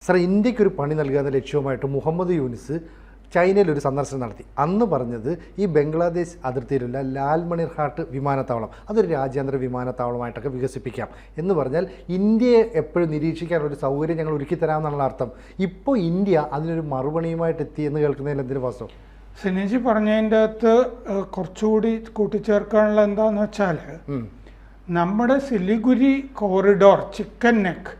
Sir, ഇന്ത്യക്കൊരു പണി നൽകുക എന്ന ലക്ഷ്യവുമായിട്ട് മുഹമ്മദ് യൂനിസ് ചൈനയിൽ ഒരു സന്ദർശനം നടത്തി. അന്ന് പറഞ്ഞത് ഈ ബംഗ്ലാദേശ് അതിർത്തിയിലുള്ള ലാൽമണിർഹാട്ട് വിമാനത്താവളം അതൊരു രാജ്യാന്തര വിമാനത്താവളമായിട്ടൊക്കെ വികസിപ്പിക്കാം എന്ന് പറഞ്ഞാൽ ഇന്ത്യയെ എപ്പോഴും നിരീക്ഷിക്കാനുള്ള ഒരു സൗകര്യം ഞങ്ങൾ ഒരുക്കി തരാമെന്നുള്ള അർത്ഥം. ഇപ്പോൾ ഇന്ത്യ അതിനൊരു മറുപണിയുമായിട്ട് എത്തി എന്ന് കേൾക്കുന്നതിൽ എന്തൊരു വാസ്തവം? സിനിജി പറഞ്ഞതിൻ്റെ അകത്ത് കുറച്ചുകൂടി കൂട്ടിച്ചേർക്കാനുള്ള എന്താണെന്ന് വെച്ചാൽ നമ്മുടെ സിലിഗുരി കോറിഡോർ ചിക്കൻ നെക്ക്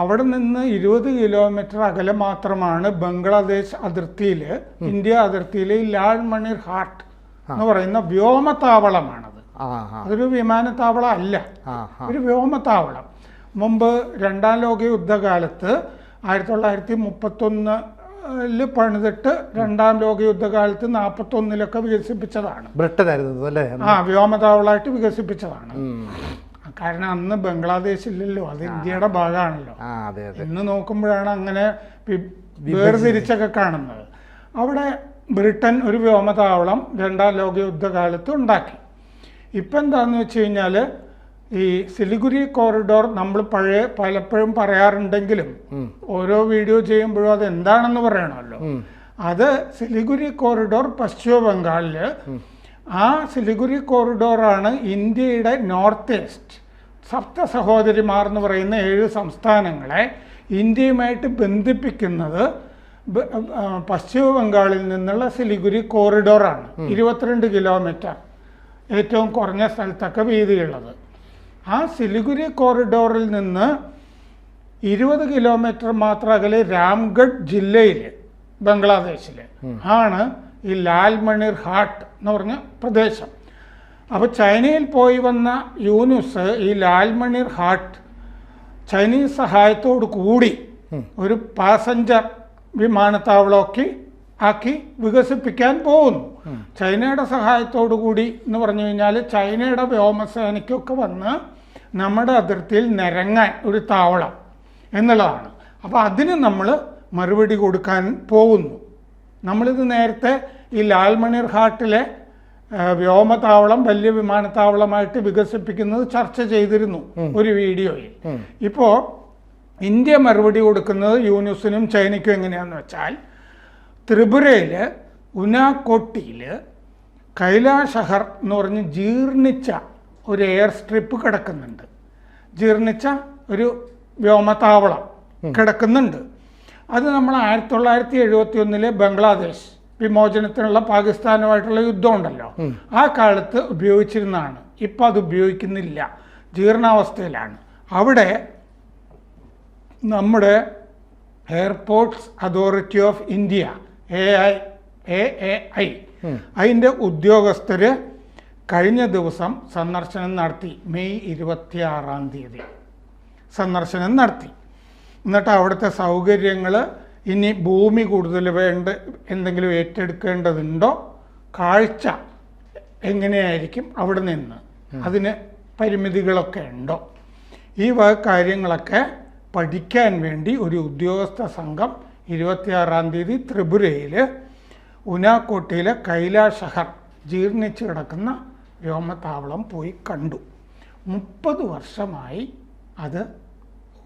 അവിടെ നിന്ന് 20 കിലോമീറ്റർ അകലെ മാത്രമാണ് ബംഗ്ലാദേശ് അതിർത്തിയിൽ ഇന്ത്യ അതിർത്തിയിലെ ലാൽമണിർ ഹാട്ട് എന്ന് പറയുന്ന വ്യോമത്താവളമാണത്. അതൊരു വിമാനത്താവളം അല്ല, ഒരു വ്യോമത്താവളം. മുമ്പ് രണ്ടാം ലോക യുദ്ധകാലത്ത് 1931 പണിതിട്ട് രണ്ടാം ലോക യുദ്ധകാലത്ത് 41 വികസിപ്പിച്ചതാണ്. ബ്രിട്ടനായിരുന്നു അല്ലേ? വ്യോമത്താവളമായിട്ട് വികസിപ്പിച്ചതാണ്. കാരണം അന്ന് ബംഗ്ലാദേശ് ഇല്ലല്ലോ, അത് ഇന്ത്യയുടെ ഭാഗമാണല്ലോ. ഇന്ന് നോക്കുമ്പോഴാണ് അങ്ങനെ വേർതിരിച്ചൊക്കെ കാണുന്നത്. അവിടെ ബ്രിട്ടൻ ഒരു വ്യോമതാവളം രണ്ടാം ലോക യുദ്ധകാലത്ത് ഉണ്ടാക്കി. ഇപ്പം എന്താണെന്ന് വെച്ച് കഴിഞ്ഞാൽ ഈ സിലിഗുരി കോറിഡോർ നമ്മൾ പലപ്പോഴും പറയാറുണ്ടെങ്കിലും ഓരോ വീഡിയോ ചെയ്യുമ്പോഴും അത് എന്താണെന്ന് പറയണമല്ലോ. അത് സിലിഗുരി കോറിഡോർ പശ്ചിമ ബംഗാളിൽ, ആ സിലിഗുരി കോറിഡോറാണ് ഇന്ത്യയുടെ നോർത്ത് ഈസ്റ്റ് സപ്ത സഹോദരിമാർ എന്ന് പറയുന്ന 7 സംസ്ഥാനങ്ങളെ ഇന്ത്യയുമായിട്ട് ബന്ധിപ്പിക്കുന്നത്. പശ്ചിമ ബംഗാളിൽ നിന്നുള്ള സിലിഗുരി കോറിഡോറാണ്. 22 കിലോമീറ്റർ ഏറ്റവും കുറഞ്ഞ സ്ഥലത്തൊക്കെ വീതിയുള്ളത്. ആ സിലിഗുരി കോറിഡോറിൽ നിന്ന് 20 കിലോമീറ്റർ മാത്രം അകലെ രാംഗഡ് ജില്ലയിൽ ബംഗ്ലാദേശിൽ ആണ് ഈ ലാൽമണിർ ഹാട്ട് എന്ന് പറഞ്ഞ പ്രദേശം. അപ്പോൾ ചൈനയിൽ പോയി വന്ന യൂനുസ് ഈ ലാൽമണിർ ഹാട്ട് ചൈനീസ് സഹായത്തോടു കൂടി ഒരു പാസഞ്ചർ വിമാനത്താവളമൊക്കെ ആക്കി വികസിപ്പിക്കാൻ പോകുന്നു. ചൈനയുടെ സഹായത്തോടു കൂടി എന്ന് പറഞ്ഞു കഴിഞ്ഞാൽ ചൈനയുടെ വ്യോമസേനയ്ക്കൊക്കെ വന്ന് നമ്മുടെ അതിർത്തിയിൽ നിരങ്ങാൻ ഒരു താവളം എന്നുള്ളതാണ്. അപ്പോൾ അതിന് നമ്മൾ മറുപടി കൊടുക്കാൻ പോകുന്നു. നമ്മളിത് നേരത്തെ ഈ ലാൽമണിർ ഹാട്ടിലെ വ്യോമതാവളം വലിയ വിമാനത്താവളമായിട്ട് വികസിപ്പിക്കുന്നത് ചർച്ച ചെയ്തിരുന്നു ഒരു വീഡിയോയിൽ. ഇപ്പോൾ ഇന്ത്യ മറുപടി കൊടുക്കുന്നത് യൂനുസിനും ചൈനയ്ക്കും എങ്ങനെയാണെന്ന് വെച്ചാൽ, ത്രിപുരയിൽ ഉനാകോട്ടിയിൽ കൈലാഷഹർ എന്ന് പറഞ്ഞ് ജീർണിച്ച ഒരു എയർ സ്ട്രിപ്പ് കിടക്കുന്നുണ്ട്. ജീർണിച്ച ഒരു വ്യോമതാവളം കിടക്കുന്നുണ്ട്. അത് നമ്മൾ 1971 ബംഗ്ലാദേശ് വിമോചനത്തിനുള്ള പാകിസ്ഥാനുമായിട്ടുള്ള യുദ്ധം ഉണ്ടല്ലോ, ആ കാലത്ത് ഉപയോഗിച്ചിരുന്നതാണ്. ഇപ്പം അത് ഉപയോഗിക്കുന്നില്ല, ജീർണാവസ്ഥയിലാണ്. അവിടെ നമ്മുടെ airports authority of India AAI അതിൻ്റെ ഉദ്യോഗസ്ഥർ കഴിഞ്ഞ ദിവസം സന്ദർശനം നടത്തി. മെയ് 26 സന്ദർശനം നടത്തി. എന്നിട്ട് അവിടുത്തെ സൗകര്യങ്ങൾ, ഇനി ഭൂമി കൂടുതൽ എന്തെങ്കിലും ഏറ്റെടുക്കേണ്ടതുണ്ടോ, കാഴ്ച എങ്ങനെയായിരിക്കും അവിടെ നിന്ന്, അതിന് പരിമിതികളൊക്കെ ഉണ്ടോ, ഈ വക കാര്യങ്ങളൊക്കെ പഠിക്കാൻ വേണ്ടി ഒരു ഉദ്യോഗസ്ഥ സംഘം 26 ത്രിപുരയിൽ ഉനാകോട്ടിയിലെ കൈലാഷഹർ ജീർണിച്ച് കിടക്കുന്ന വ്യോമത്താവളം പോയി കണ്ടു. 30 വർഷമായി അത്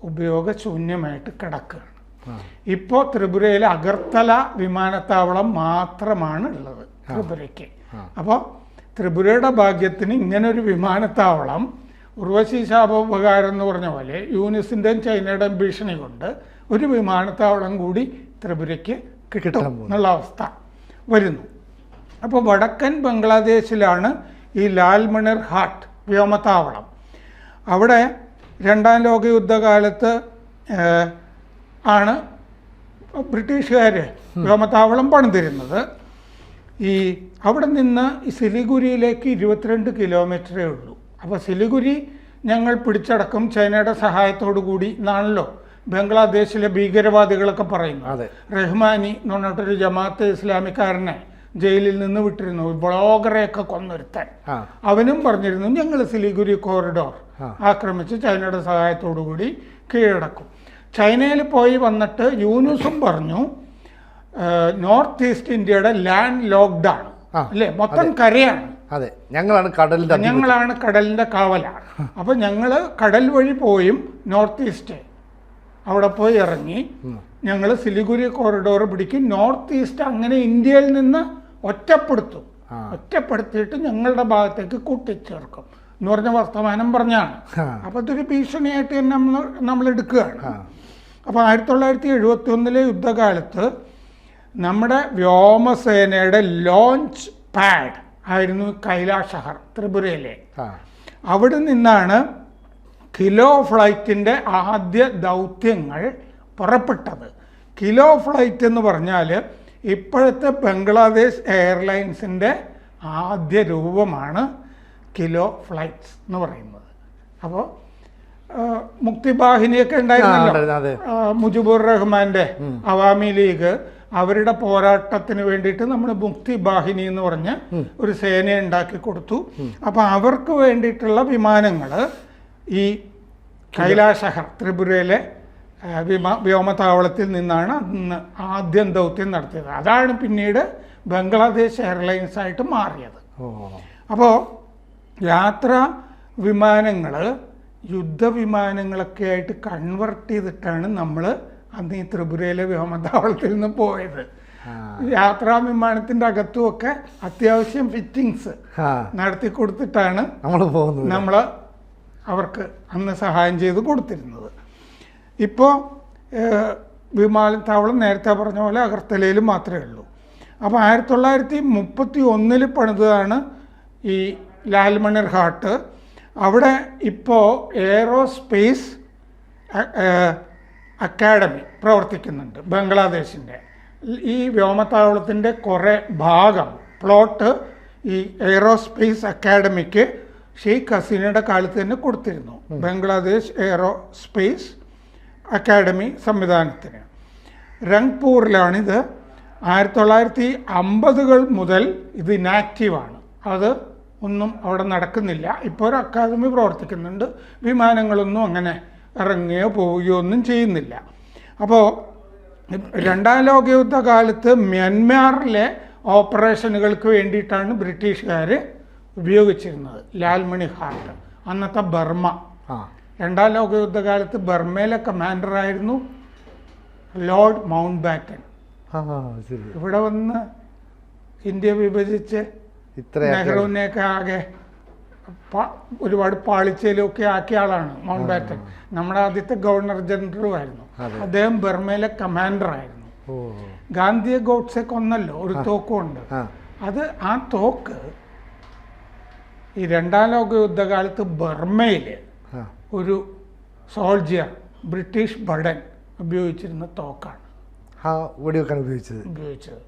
ഉപയോഗശൂന്യമായിട്ട് കിടക്കുകയാണ്. ഇപ്പോൾ ത്രിപുരയിലെ അഗർത്തല വിമാനത്താവളം മാത്രമാണ് ഉള്ളത് ത്രിപുരയ്ക്ക്. അപ്പോൾ ത്രിപുരയുടെ ഭാഗ്യത്തിന് ഇങ്ങനൊരു വിമാനത്താവളം, ഉർവശി ശാപോപകാരം എന്ന് പറഞ്ഞ പോലെ യൂനിസിൻ്റെയും ചൈനയുടെയും ഭീഷണി കൊണ്ട് ഒരു വിമാനത്താവളം കൂടി ത്രിപുരയ്ക്ക് കിട്ടും എന്നുള്ള അവസ്ഥ വരുന്നു. അപ്പോൾ വടക്കൻ ബംഗ്ലാദേശിലാണ് ഈ ലാൽമണിർ ഹാട്ട് വ്യോമത്താവളം. അവിടെ രണ്ടാം ലോക യുദ്ധകാലത്ത് ആണ് ബ്രിട്ടീഷുകാർ വ്യോമത്താവളം പണിതിരുന്നത്. ഈ അവിടെ നിന്ന് ഈ സിലിഗുരിയിലേക്ക് 22 കിലോമീറ്ററേ ഉള്ളൂ. അപ്പോൾ സിലിഗുരി ഞങ്ങൾ പിടിച്ചടക്കും ചൈനയുടെ സഹായത്തോടു കൂടി എന്നാണല്ലോ ബംഗ്ലാദേശിലെ ഭീകരവാദികളൊക്കെ പറയുന്നത്. റഹ്മാനി എന്ന് പറഞ്ഞിട്ടൊരു ജമാഅത്തെ ഇസ്ലാമിക്കാരനെ ജയിലിൽ നിന്ന് വിട്ടിരുന്നു, ബ്ലോഗറെയൊക്കെ കൊന്നൊരുത്താൻ. അവനും പറഞ്ഞിരുന്നു ഞങ്ങൾ സിലിഗുരി കോറിഡോർ ആക്രമിച്ച് ചൈനയുടെ സഹായത്തോടു കൂടി കീഴടക്കും. ചൈനയിൽ പോയി വന്നിട്ട് യൂനുസും പറഞ്ഞു നോർത്ത് ഈസ്റ്റ് ഇന്ത്യയുടെ ലാൻഡ് ലോക്ക്ഡ് ആണ് അല്ലേ, മൊത്തം കരയാണ്. ഞങ്ങളാണ് കടലിന്റെ കാവലാണ്. അപ്പോൾ ഞങ്ങൾ കടൽ വഴി പോയും നോർത്ത് ഈസ്റ്റ് അവിടെ പോയി ഇറങ്ങി ഞങ്ങൾ സിലിഗുരി കോറിഡോർ പിടിക്കും. നോർത്ത് ഈസ്റ്റ് അങ്ങനെ ഇന്ത്യയിൽ നിന്ന് ഒറ്റപ്പെടുത്തിയിട്ട് ഞങ്ങളുടെ ഭാഗത്തേക്ക് കൂട്ടിച്ചേർക്കും എന്ന് പറഞ്ഞ വർത്തമാനം പറഞ്ഞാണ്. അപ്പോൾ ഇതൊരു ഭീഷണിയായിട്ട് തന്നെ നമ്മൾ എടുക്കുകയാണ്. അപ്പോൾ 1971 യുദ്ധകാലത്ത് നമ്മുടെ വ്യോമസേനയുടെ ലോഞ്ച് പാഡ് ആയിരുന്നു കൈലാഷഹർ ത്രിപുരയിലെ. അവിടെ നിന്നാണ് കിലോ ഫ്ലൈറ്റിൻ്റെ ആദ്യ ദൗത്യങ്ങൾ പുറപ്പെട്ടത്. കിലോ ഫ്ലൈറ്റ് എന്ന് പറഞ്ഞാൽ ഇപ്പോഴത്തെ ബംഗ്ലാദേശ് എയർലൈൻസിൻ്റെ ആദ്യ രൂപമാണ് കിലോ ഫ്ലൈറ്റ്സ് എന്ന് പറയുന്നത്. അപ്പോൾ മുക്തിബാഹിനിയൊക്കെ ഉണ്ടായിരുന്നല്ലോ, മുജിബുർ റഹ്മാൻ്റെ അവാമി ലീഗ്, അവരുടെ പോരാട്ടത്തിന് വേണ്ടിയിട്ട് നമ്മൾ മുക്തിബാഹിനി എന്ന് പറഞ്ഞ് ഒരു സേന ഉണ്ടാക്കി കൊടുത്തു. അപ്പോൾ അവർക്ക് വേണ്ടിയിട്ടുള്ള വിമാനങ്ങൾ ഈ കൈലാഷഹർ ത്രിപുരയിലെ വ്യോമതാവളത്തിൽ നിന്നാണ് അന്ന് ആദ്യം ദൗത്യം നടത്തിയത്. അതാണ് പിന്നീട് ബംഗ്ലാദേശ് എയർലൈൻസ് ആയിട്ട് മാറിയത്. അപ്പോൾ യാത്രാ വിമാനങ്ങൾ യുദ്ധവിമാനങ്ങളൊക്കെ ആയിട്ട് കൺവെർട്ട് ചെയ്തിട്ടാണ് നമ്മൾ അന്ന് ഈ ത്രിപുരയിലെ വ്യോമതാവളത്തിൽ നിന്ന് പോയത്. യാത്രാ വിമാനത്തിൻ്റെ അകത്തുമൊക്കെ അത്യാവശ്യം ഫിറ്റിങ്സ് നടത്തി കൊടുത്തിട്ടാണ് നമ്മൾ അവർക്ക് അന്ന് സഹായം ചെയ്ത് കൊടുത്തിരുന്നത്. ഇപ്പോൾ വിമാനത്താവളം നേരത്തെ പറഞ്ഞ പോലെ അഗർത്തലയിൽ മാത്രമേ ഉള്ളൂ. അപ്പോൾ 1931 പണിതാണ് ഈ ലാൽമണിർ ഘാട്ട്. അവിടെ ഇപ്പോൾ എയറോസ്പേസ് അക്കാഡമി പ്രവർത്തിക്കുന്നുണ്ട് ബംഗ്ലാദേശിൻ്റെ. ഈ വ്യോമത്താവളത്തിൻ്റെ കുറേ ഭാഗം പ്ലോട്ട് ഈ എയറോസ്പേസ് അക്കാഡമിക്ക് ഷെയ്ഖ് ഹസീനയുടെ കാലത്ത് തന്നെ കൊടുത്തിരുന്നു, ബംഗ്ലാദേശ് എയറോസ്പേസ് അക്കാഡമി സംവിധാനത്തിന്. രംഗ്പൂരിലാണിത്. 1950 മുതൽ ഇത് ഇനാക്റ്റീവാണ്, അത് ഒന്നും അവിടെ നടക്കുന്നില്ല. ഇപ്പോൾ ഒരു അക്കാദമി പ്രവർത്തിക്കുന്നുണ്ട്, വിമാനങ്ങളൊന്നും അങ്ങനെ ഇറങ്ങുകയോ പോവുകയോ ഒന്നും ചെയ്യുന്നില്ല. അപ്പോൾ 2ാം ലോകയുദ്ധ കാലത്ത് മ്യാൻമാറിലെ ഓപ്പറേഷനുകൾക്ക് വേണ്ടിയിട്ടാണ് ബ്രിട്ടീഷുകാർ ഉപയോഗിച്ചിരുന്നത് ലാൽമണി ഘാട്ട്, അന്നത്തെ ബർമ്മ. 2ാം ലോകയുദ്ധകാലത്ത് ബർമയിലെ കമാൻഡറായിരുന്നു ലോർഡ് മൗണ്ട് ബാറ്റൻ. ഇവിടെ വന്ന് ഇന്ത്യ വിഭജിച്ച് നെഹ്റുവിനെയൊക്കെ ആകെ ഒരുപാട് പാളിച്ചയിലൊക്കെ ആക്കിയ ആളാണ് മൗണ്ട് ബാറ്റൻ. നമ്മുടെ ആദ്യത്തെ ഗവർണർ ജനറലുമായിരുന്നു അദ്ദേഹം. ബർമയിലെ കമാൻഡറായിരുന്നു. ഗാന്ധിയെ ഗോഡ്സെ കൊന്നല്ലോ, ഒരു തോക്കുണ്ട്. അത് ആ തോക്ക് ഈ 2ാം ലോകയുദ്ധകാലത്ത് ബർമയിൽ ഒരു സോൾജിയർ ബ്രിട്ടീഷ് ഭടൻ ഉപയോഗിച്ചിരുന്ന തോക്കാണ് ഉപയോഗിച്ചത്.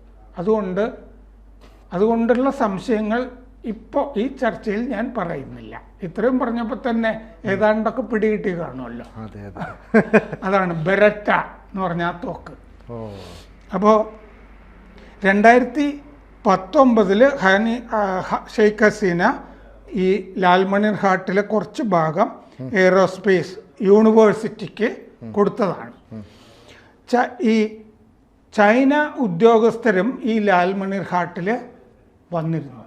അതുകൊണ്ടുള്ള സംശയങ്ങൾ ഇപ്പോൾ ഈ ചർച്ചയിൽ ഞാൻ പറയുന്നില്ല. ഇത്രയും പറഞ്ഞപ്പോൾ തന്നെ ഏതാണ്ടൊക്കെ പിടികിട്ടി കാണുമല്ലോ. അതാണ് ബെരറ്റ എന്ന് പറഞ്ഞ ആ തോക്ക്. അപ്പോൾ 2019 ഷെയ്ഖ് ഹസീന ഈ ലാൽമണിർ ഘാട്ടിലെ കുറച്ച് ഭാഗം എയറോസ്പേസ് യൂണിവേഴ്സിറ്റിക്ക് കൊടുത്തതാണ്. ഈ ചൈന ഉദ്യോഗസ്ഥരും ഈ ലാൽമണിർ ഘാട്ടിൽ വന്നിരുന്നു.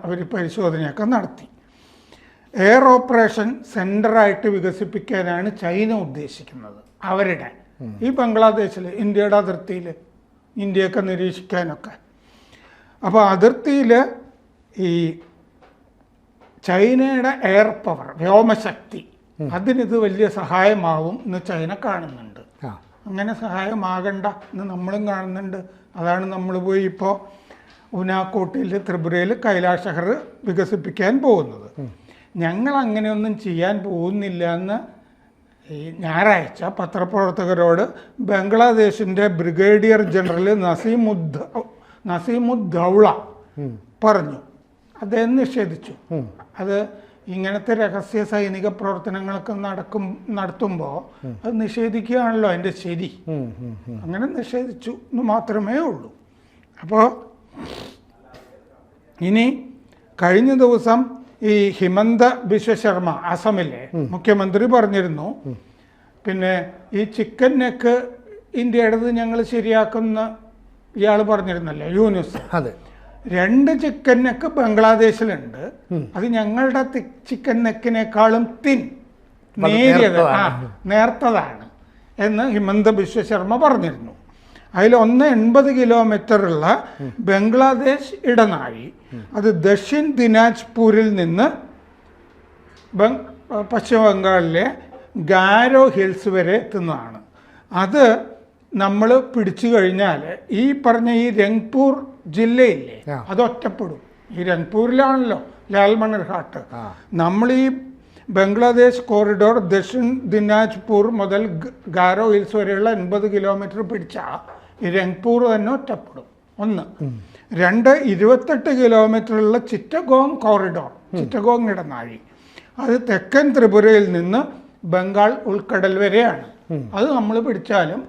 അവർ പരിശോധനയൊക്കെ നടത്തി. എയർ ഓപ്പറേഷൻ സെൻ്ററായിട്ട് വികസിപ്പിക്കാനാണ് ചൈന ഉദ്ദേശിക്കുന്നത്. അവരുടെ ഈ ബംഗ്ലാദേശിൽ ഇന്ത്യയുടെ അതിർത്തിയിൽ ഇന്ത്യയൊക്കെ നിരീക്ഷിക്കാനൊക്കെ. അപ്പോൾ അതിർത്തിയിൽ ഈ ചൈനയുടെ എയർ പവർ, വ്യോമശക്തി, അതിനിത് വലിയ സഹായമാവും എന്ന് ചൈന കാണുന്നുണ്ട്. അങ്ങനെ സഹായമാകണ്ട എന്ന് നമ്മളും കാണുന്നുണ്ട്. അതാണ് നമ്മൾ പോയി ഇപ്പോൾ ഉനാക്കോട്ടിൽ ത്രിപുരയിൽ കൈലാഷഹർ വികസിപ്പിക്കാൻ പോകുന്നത്. ഞങ്ങൾ അങ്ങനെയൊന്നും ചെയ്യാൻ പോകുന്നില്ല എന്ന് ഈ ഞായറാഴ്ച പത്രപ്രവർത്തകരോട് ബംഗ്ലാദേശിൻ്റെ ബ്രിഗേഡിയർ ജനറൽ നസീമുദ്ദൗള പറഞ്ഞു. അദ്ദേഹം നിഷേധിച്ചു. അത് ഇങ്ങനത്തെ രഹസ്യ സൈനിക പ്രവർത്തനങ്ങളൊക്കെ നടത്തുമ്പോൾ അത് നിഷേധിക്കുകയാണല്ലോ അതിൻ്റെ ശരി. അങ്ങനെ നിഷേധിച്ചു എന്ന് മാത്രമേ ഉള്ളൂ. അപ്പോൾ ഇനി കഴിഞ്ഞ ദിവസം ഈ ഹിമന്ത ബിശ്വ ശർമ്മ അസമിലെ മുഖ്യമന്ത്രി പറഞ്ഞിരുന്നു, പിന്നെ ഈ ചിക്കൻ നെക്ക് ഇന്ത്യയുടേത് ഞങ്ങൾ ശരിയാക്കുന്ന ഇയാൾ പറഞ്ഞിരുന്നല്ലോ യൂനുസ്. 2 ചിക്കൻ നെക്ക് ബംഗ്ലാദേശിലുണ്ട്, അത് ഞങ്ങളുടെ ചിക്കൻ നെക്കിനേക്കാളും നേർത്തതാണ്. എന്ന് ഹിമന്ത ബിശ്വ ശർമ്മ പറഞ്ഞിരുന്നു. അതിൽ 180 കിലോമീറ്ററുള്ള ബംഗ്ലാദേശ് ഇടനാഴി അത് ദക്ഷിൺ ദിനാജ്പൂരിൽ നിന്ന് പശ്ചിമ ബംഗാളിലെ ഗാരോ ഹിൽസ് വരെ എത്തുന്നതാണ്. അത് നമ്മൾ പിടിച്ചു കഴിഞ്ഞാൽ ഈ പറഞ്ഞ ഈ രംഗ്പൂർ ജില്ലയില്ലേ അത് ഒറ്റപ്പെടും. ഈ രംഗ്പൂരിലാണല്ലോ ലാൽമണർ ഘാട്ട്. നമ്മൾ ഈ ബംഗ്ലാദേശ് കോറിഡോർ ദക്ഷിൺ ദിനാജ്പൂർ മുതൽ ഗാരോ ഹിൽസ് വരെയുള്ള 80 കിലോമീറ്റർ പിടിച്ചാൽ ഈ രംഗ്പൂർ തന്നെ ഒറ്റപ്പെടും. 1. 2, 28 കിലോമീറ്ററുള്ള ചിറ്റഗോങ് കോറിഡോർ, ചിറ്റഗോങ് ഇടനാഴി, അത് തെക്കൻ ത്രിപുരയിൽ നിന്ന് ബംഗാൾ ഉൾക്കടൽ വരെയാണ്. അത് നമ്മൾ പിടിച്ചാലും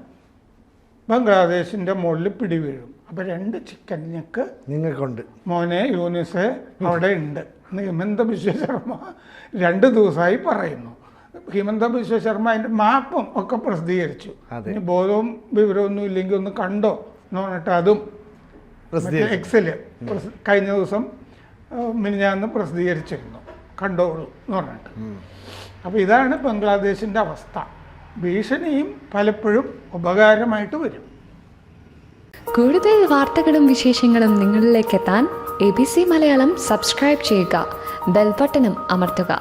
ബംഗ്ലാദേശിൻ്റെ മുകളിൽ പിടിവീഴും. അപ്പോൾ 2 ചിക്കൻ ഞെക്ക് നിങ്ങൾക്കുണ്ട് മോനെ യൂനിസ് അവിടെ ഉണ്ട് എന്ന് ഹിമന്ത ബിശ്വ ശർമ്മ 2 ദിവസമായി പറയുന്നു. ഹിമന്ത ബിശ്വ ശർമ്മ അതിൻ്റെ മാപ്പും ഒക്കെ പ്രസിദ്ധീകരിച്ചു. ഇനി ബോധവും വിവരമൊന്നും ഇല്ലെങ്കിൽ ഒന്ന് കണ്ടോ എന്ന് പറഞ്ഞിട്ട് അതും എക്സല് കഴിഞ്ഞ ദിവസം മിനിഞ്ഞാന്ന് പ്രസിദ്ധീകരിച്ചിരുന്നു. കണ്ടോളൂ എന്ന് പറഞ്ഞിട്ട്. അപ്പോൾ ഇതാണ് ബംഗ്ലാദേശിൻ്റെ അവസ്ഥ. ഭീഷണിയും പലപ്പോഴും ഉപകാരമായിട്ട് വരും. കൂടുതൽ വാർത്തകളും വിശേഷങ്ങളും നിങ്ങളിലേക്ക് എത്താൻ ABC മലയാളം സബ്സ്ക്രൈബ് ചെയ്യുക, ബെൽ ബട്ടണും അമർത്തുക.